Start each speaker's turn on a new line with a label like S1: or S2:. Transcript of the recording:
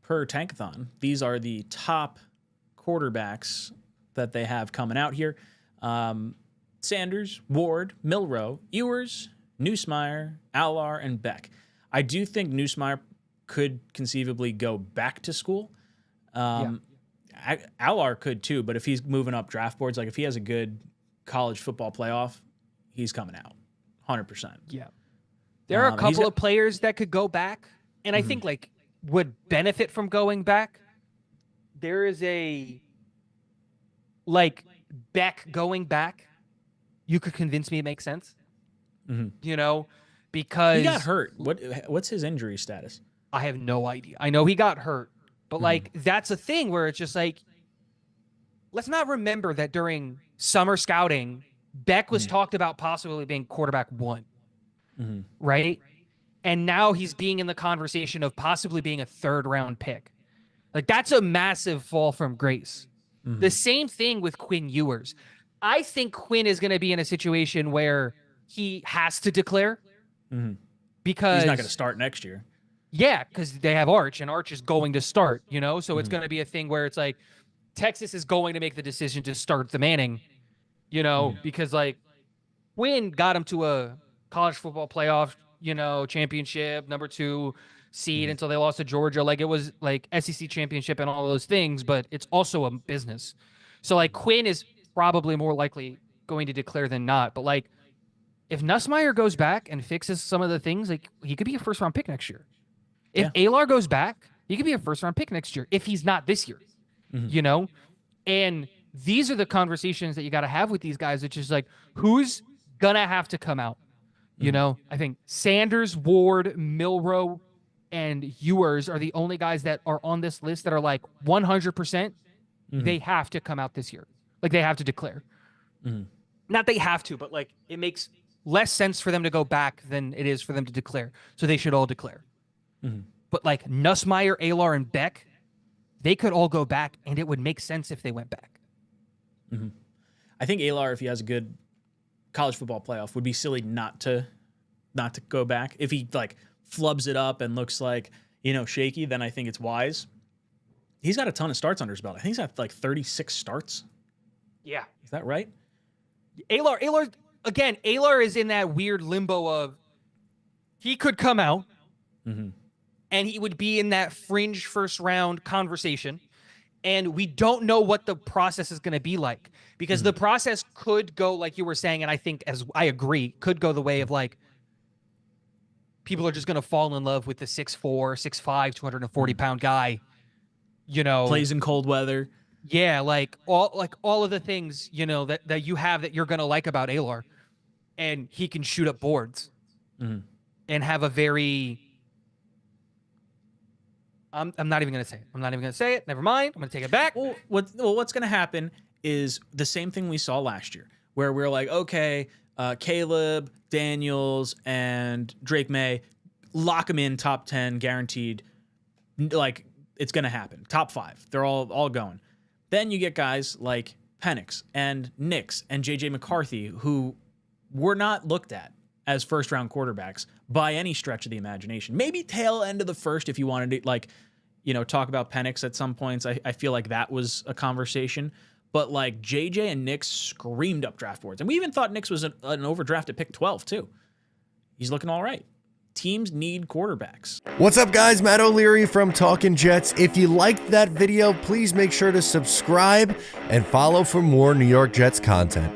S1: per Tankathon, these are the top quarterbacks that they have coming out here. Sanders, Ward, Milroe, Ewers, Nussmeier, Allar, and Beck. I do think Nussmeier could conceivably go back to school. Allar could too, but if he's moving up draft boards, like if he has a good college football playoff, he's coming out 100%.
S2: Yeah. There are a couple of players that could go back, and I think like would benefit from going back. There is a like Beck going back. You could convince me it makes sense. You know, because
S1: he got hurt. What's his injury status?
S2: I have no idea. I know he got hurt, but like that's a thing where it's just like, let's not remember that during summer scouting, Beck was talked about possibly being quarterback 1, right? And now he's being in the conversation of possibly being a 3rd-round pick. Like that's a massive fall from grace. The same thing with Quinn Ewers. I think Quinn is going to be in a situation where he has to declare because
S1: he's not going to start next year.
S2: Yeah, because they have Arch, and Arch is going to start, you know? So it's going to be a thing where it's like Texas is going to make the decision to start the Manning, you know, because like Quinn got him to a college football playoff, you know, championship, number 2 seed until they lost to Georgia. Like it was like SEC championship and all those things, but it's also a business. So like Quinn is probably more likely going to declare than not. But like if Nussmeier goes back and fixes some of the things, like he could be a 1st-round pick next year. If Allar goes back, he could be a 1st-round pick next year if he's not this year, you know? And these are the conversations that you got to have with these guys, which is like, who's going to have to come out? You know, I think Sanders, Ward, Milroe, and Ewers are the only guys that are on this list that are like 100%. They have to come out this year. Like they have to declare. Not they have to, but like it makes less sense for them to go back than it is for them to declare. So they should all declare. But like Nussmeier, Allar, and Beck, they could all go back, and it would make sense if they went back.
S1: I think Allar, if he has a good college football playoff, would be silly not to go back. If he like flubs it up and looks like, you know, shaky, then I think it's wise. He's got a ton of starts under his belt. I think he's got like 36 starts. Yeah. Is that right?
S2: Allar, again, Allar is in that weird limbo of he could come out and he would be in that fringe 1st-round conversation. And we don't know what the process is going to be like because the process could go, like you were saying, and I think, as I agree, could go the way of like people are just going to fall in love with the 6'4", 6'5", 240-pound guy, you know.
S1: Plays in cold weather.
S2: Yeah, like all of the things, you know, that you have that you're going to like about Allar. And he can shoot up boards and have a very... I'm not even going to say it. I'm not even going to say it. Never mind. I'm going to take it back.
S1: Well, what's going to happen is the same thing we saw last year, where we're like, okay, Caleb, Daniels, and Drake May, lock them in top 10, guaranteed. Like, it's going to happen. Top 5. They're all going. Then you get guys like Penix and Nix and J.J. McCarthy, who were not looked at as 1st-round quarterbacks by any stretch of the imagination. Maybe tail end of the 1st if you wanted to, like, you know, talk about Penix at some points. I feel like that was a conversation. But, like, JJ and Nix screamed up draft boards. And we even thought Nix was an overdrafted pick 12, too. He's looking all right. Teams need quarterbacks.
S3: What's up, guys? Matt O'Leary from Talkin' Jets. If you liked that video, please make sure to subscribe and follow for more New York Jets content.